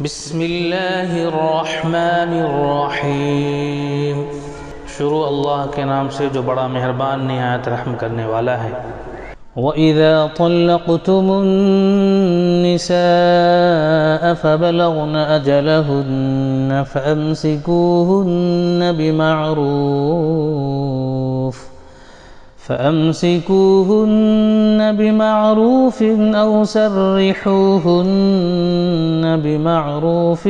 بسم اللہ الرحمن الرحیم۔ شروع اللہ کے نام سے جو بڑا مہربان نہایت رحم کرنے والا ہے۔ وَإِذَا طَلَّقْتُمُ النِّسَاءَ فَبَلَغْنَ أَجَلَهُنَّ فَأَمْسِكُوهُنَّ بِمَعْرُوفٍ أَوْ سَرِّحُوهُنَّ بِمَعْرُوفٍ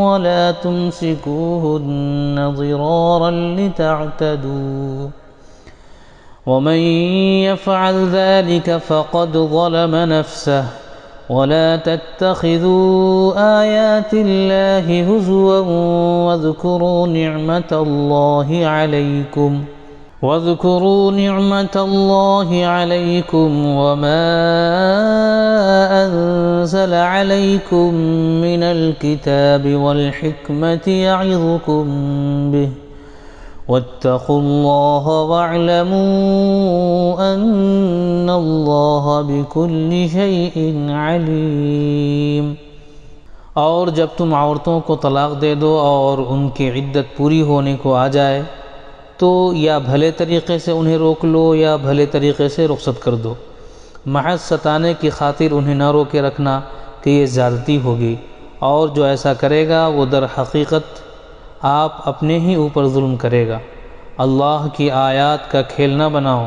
وَلَا تُمْسِكُوهُنَّ ضِرَارًا لِتَعْتَدُوا وَمَنْ يَفْعَلْ ذَلِكَ فَقَدْ ظَلَمَ نَفْسَهُ وَلَا تَتَّخِذُوا آيَاتِ اللَّهِ هُزُوًا واذكروا نعمة الله عليكم وما أنزل عليكم من الكتاب والحكمة يعظكم به واتقوا الله واعلموا أن الله بكل شيء عليم۔ اور جب تم عورتوں کو طلاق دے دو اور ان کی عدت پوری ہونے کو آ جائے تو یا بھلے طریقے سے انہیں روک لو یا بھلے طریقے سے رخصت کر دو، محض ستانے کی خاطر انہیں نہ روکے رکھنا کہ یہ زیادتی ہوگی، اور جو ایسا کرے گا وہ در حقیقت آپ اپنے ہی اوپر ظلم کرے گا۔ اللہ کی آیات کا کھیل نہ بناؤ،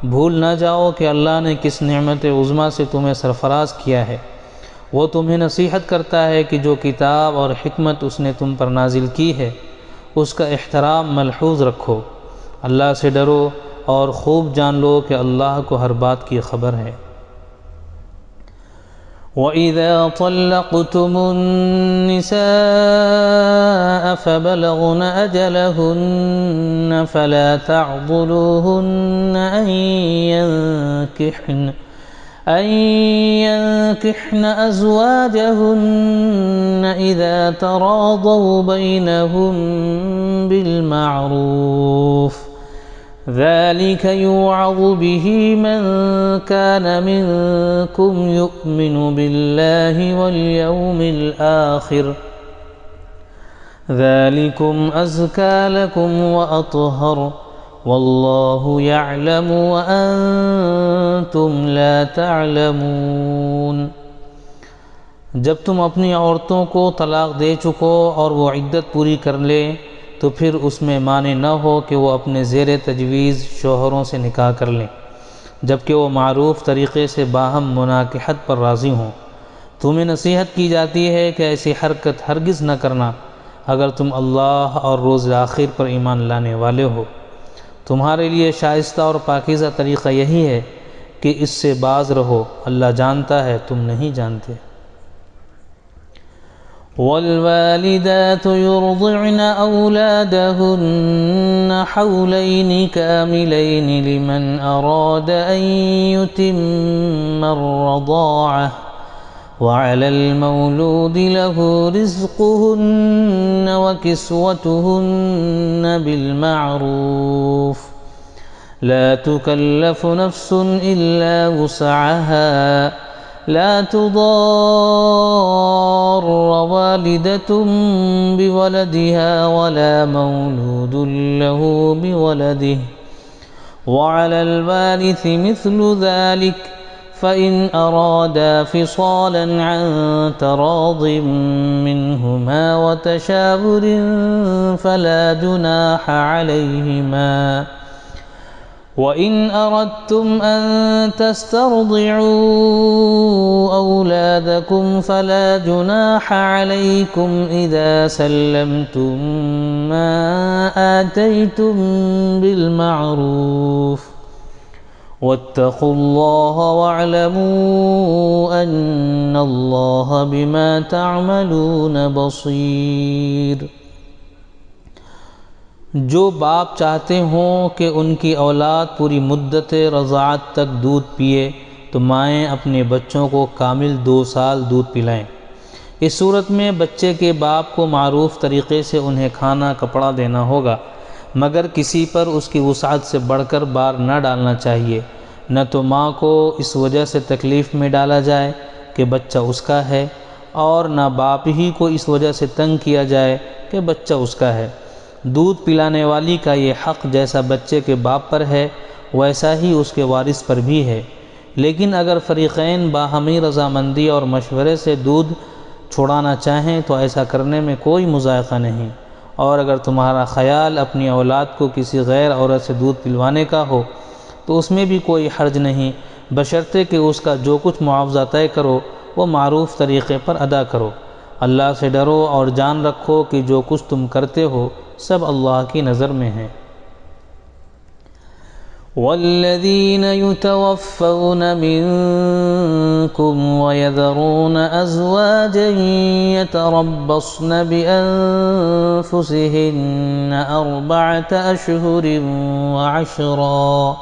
بھول نہ جاؤ کہ اللہ نے کس نعمت عظمیٰ سے تمہیں سرفراز کیا ہے۔ وہ تمہیں نصیحت کرتا ہے کہ جو کتاب اور حکمت اس نے تم پر نازل کی ہے اس کا احترام ملحوظ رکھو، اللہ سے ڈرو اور خوب جان لو کہ اللہ کو ہر بات کی خبر ہے۔ وَإِذَا طَلَّقْتُمُ النِّسَاءَ فَبَلَغْنَ أَجَلَهُنَّ فَلَا تَعْضُلُوهُنَّ أَن ينكحن أزواجهن إذا تراضوا بينهم بالمعروف ذلك يوعظ به من كان منكم يؤمن بالله واليوم الآخر ذلكم أزكى لكم وأطهر واللہ یعلم وانتم لا تعلمون۔ جب تم اپنی عورتوں کو طلاق دے چکو اور وہ عدت پوری کر لے تو پھر اس میں مانع نہ ہو کہ وہ اپنے زیر تجویز شوہروں سے نکاح کر لیں، جبکہ وہ معروف طریقے سے باہم مناکحت پر راضی ہوں۔ تمہیں نصیحت کی جاتی ہے کہ ایسی حرکت ہرگز نہ کرنا اگر تم اللہ اور روز آخر پر ایمان لانے والے ہو۔ تمہارے لیے شائستہ اور پاکیزہ طریقہ یہی ہے کہ اس سے باز رہو، اللہ جانتا ہے تم نہیں جانتے۔ والوالدات يرضعن أولادهن حولين كاملين لمن أراد أن يتم الرضاعة وعلى المولود له رزقهن وكسوتهن بالمعروف لا تكلف نفس إلا وسعها لا تضار والدة بولدها ولا مولود له بولده وعلى الوارث مثل ذلك فإن أرادا فصالا عن تراض منهما وتشاور فلا جناح عليهما وإن أردتم أن تسترضعوا أولادكم فلا جناح عليكم إذا سلمتم ما آتيتم بالمعروف واتقوا الله واعلموا أن الله بما تعملون بصير۔ جو باپ چاہتے ہوں کہ ان کی اولاد پوری مدت رضاعت تک دودھ پیے تو مائیں اپنے بچوں کو کامل 2 سال دودھ پلائیں۔ اس صورت میں بچے کے باپ کو معروف طریقے سے انہیں کھانا کپڑا دینا ہوگا، مگر کسی پر اس کی وسعت سے بڑھ کر بار نہ ڈالنا چاہیے، نہ تو ماں کو اس وجہ سے تکلیف میں ڈالا جائے کہ بچہ اس کا ہے، اور نہ باپ ہی کو اس وجہ سے تنگ کیا جائے کہ بچہ اس کا ہے۔ دودھ پلانے والی کا یہ حق جیسا بچے کے باپ پر ہے ویسا ہی اس کے وارث پر بھی ہے، لیکن اگر فریقین باہمی رضامندی اور مشورے سے دودھ چھڑانا چاہیں تو ایسا کرنے میں کوئی مضائقہ نہیں، اور اگر تمہارا خیال اپنی اولاد کو کسی غیر عورت سے دودھ پلوانے کا ہو تو اس میں بھی کوئی حرج نہیں، بشرطے کہ اس کا جو کچھ معاوضہ طے کرو وہ معروف طریقے پر ادا کرو۔ اللہ سے ڈرو اور جان رکھو کہ جو کچھ تم کرتے ہو سب اللہ کی نظر میں ہے۔ والذین یتوفون منکم ویذرون ازواجا یتربصن بانفسہن 4 اشہر وعشرا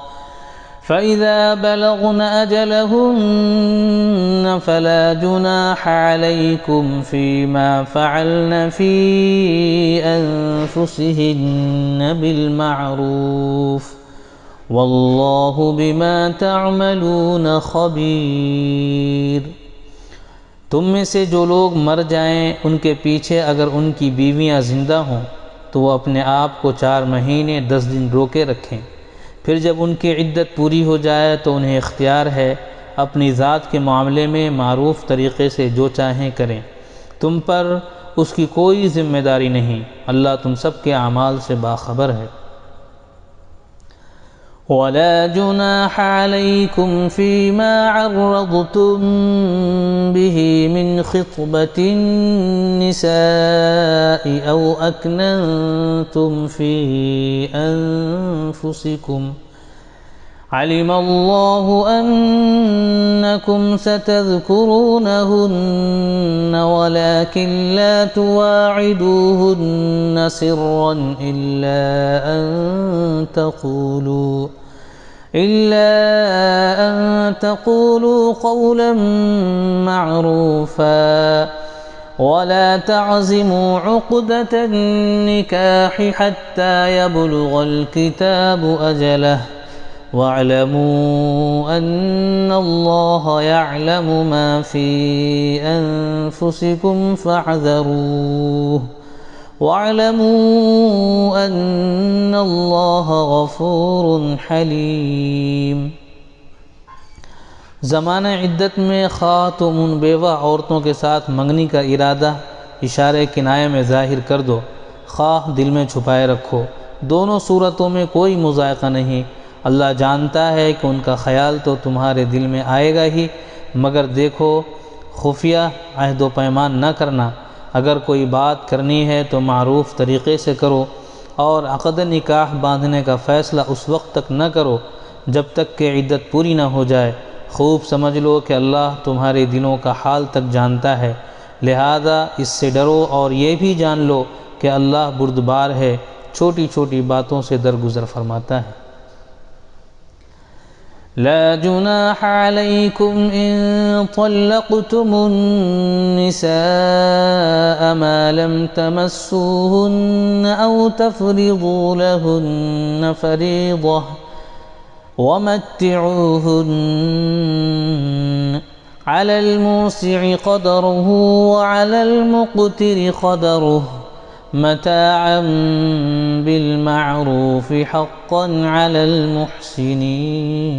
فإذا بلغن أجلهن فلا جناح عليكم فيما فعلن في أنفسهن بالمعروف والله بما تعملون خبير۔ تم میں سے جو لوگ مر جائیں ان کے پیچھے اگر ان کی بیویاں زندہ ہوں تو وہ اپنے آپ کو 4 مہینے 10 دن روکے رکھیں، پھر جب ان کی عدت پوری ہو جائے تو انہیں اختیار ہے اپنی ذات کے معاملے میں معروف طریقے سے جو چاہیں کریں، تم پر اس کی کوئی ذمہ داری نہیں، اللہ تم سب کے اعمال سے باخبر ہے۔ ولا جناح عليكم فيما عرضتم به من خطبة النساء أو أكننتم في أنفسكم علم الله أنكم ستذكرونهن ولكن لا تواعدوهن سرا إلا أن تقولوا قولا معروفا ولا تعزموا عقدة النكاح حتى يبلغ الكتاب أجله واعلموا أن الله يعلم ما في أنفسكم فاحذروه واعلموا أن الله غفور حليم۔ زمانہ عدت میں خواہ تم ان بیوہ عورتوں کے ساتھ منگنی کا ارادہ اشارے کنایے میں ظاہر کر دو، خواہ دل میں چھپائے رکھو، دونوں صورتوں میں کوئی مضائقہ نہیں، اللہ جانتا ہے کہ ان کا خیال تو تمہارے دل میں آئے گا ہی، مگر دیکھو خفیہ عہد و پیمان نہ کرنا، اگر کوئی بات کرنی ہے تو معروف طریقے سے کرو، اور عقد نکاح باندھنے کا فیصلہ اس وقت تک نہ کرو جب تک کہ عدت پوری نہ ہو جائے، خوب سمجھ لو کہ اللہ تمہارے دلوں کا حال تک جانتا ہے، لہذا اس سے ڈرو اور یہ بھی جان لو کہ اللہ بردبار ہے، چھوٹی چھوٹی باتوں سے درگزر فرماتا ہے۔ لا جناح عليكم إن طلقتم النساء ما لم تمسوهن أو تفرضوا لهن فريضة ومتعوهن على الموسع قدره وعلى المقتر قدره متاعا بالمعروف حقا على المحسنين۔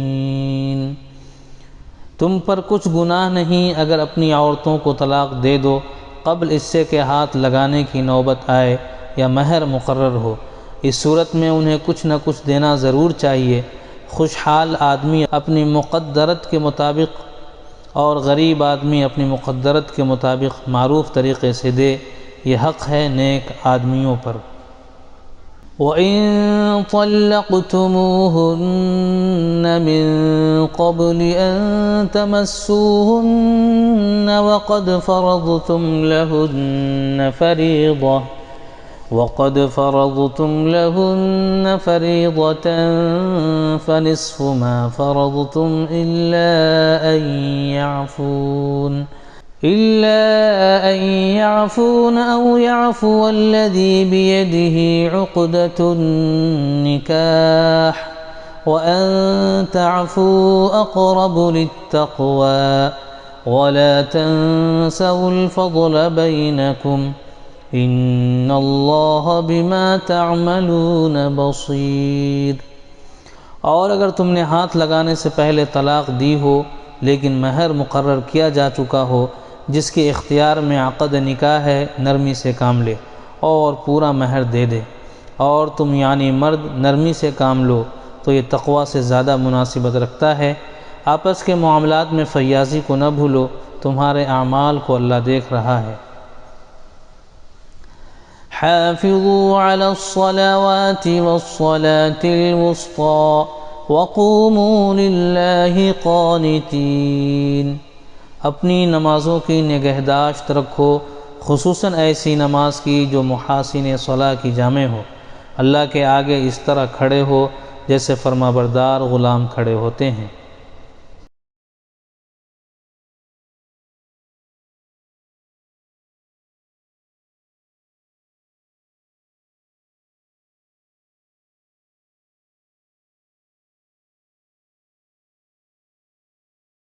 تم پر کچھ گناہ نہیں اگر اپنی عورتوں کو طلاق دے دو قبل اس سے کہ ہاتھ لگانے کی نوبت آئے یا مہر مقرر ہو، اس صورت میں انہیں کچھ نہ کچھ دینا ضرور چاہیے، خوشحال آدمی اپنی مقدرت کے مطابق اور غریب آدمی اپنی مقدرت کے مطابق معروف طریقے سے دے، یہ حق ہے نیک آدمیوں پر۔ وَإِن طَلَّقْتُمُوهُنَّ مِن قَبْلِ أَن تَمَسُّوهُنَّ وَقَدْ فَرَضْتُمْ لَهُنَّ فَرِيضَةً فَنِصْفُ مَا فَرَضْتُمْ إِلَّا أَن يَعْفُونَ أَوْ يَعْفُوَ الَّذِي بِيَدِهِ عُقْدَةُ النِّكَاحِ وَأَن تَعْفُوا أَقْرَبُ لِلتَّقْوَى ولا تنسوا الفضل بينكم ان اللہ بما تعملون بصیر۔ اور اگر تم نے ہاتھ لگانے سے پہلے طلاق دی ہو لیکن مہر مقرر کیا جا چکا ہو، جس کے اختیار میں عقد نکاح ہے، نرمی سے کام لے اور پورا مہر دے دے، اور تم یعنی مرد نرمی سے کام لو تو یہ تقوی سے زیادہ مناسبت رکھتا ہے۔ آپس کے معاملات میں فیاضی کو نہ بھولو، تمہارے اعمال کو اللہ دیکھ رہا ہے۔ حافظوا على الصلوات والصلاة الوسطى وقوموا لله قانتين۔ اپنی نمازوں کی نگہداشت رکھو، خصوصاً ایسی نماز کی جو محاسن صلاح کی جامع ہو۔ اللہ کے آگے اس طرح کھڑے ہو جیسے فرمانبردار غلام کھڑے ہوتے ہیں۔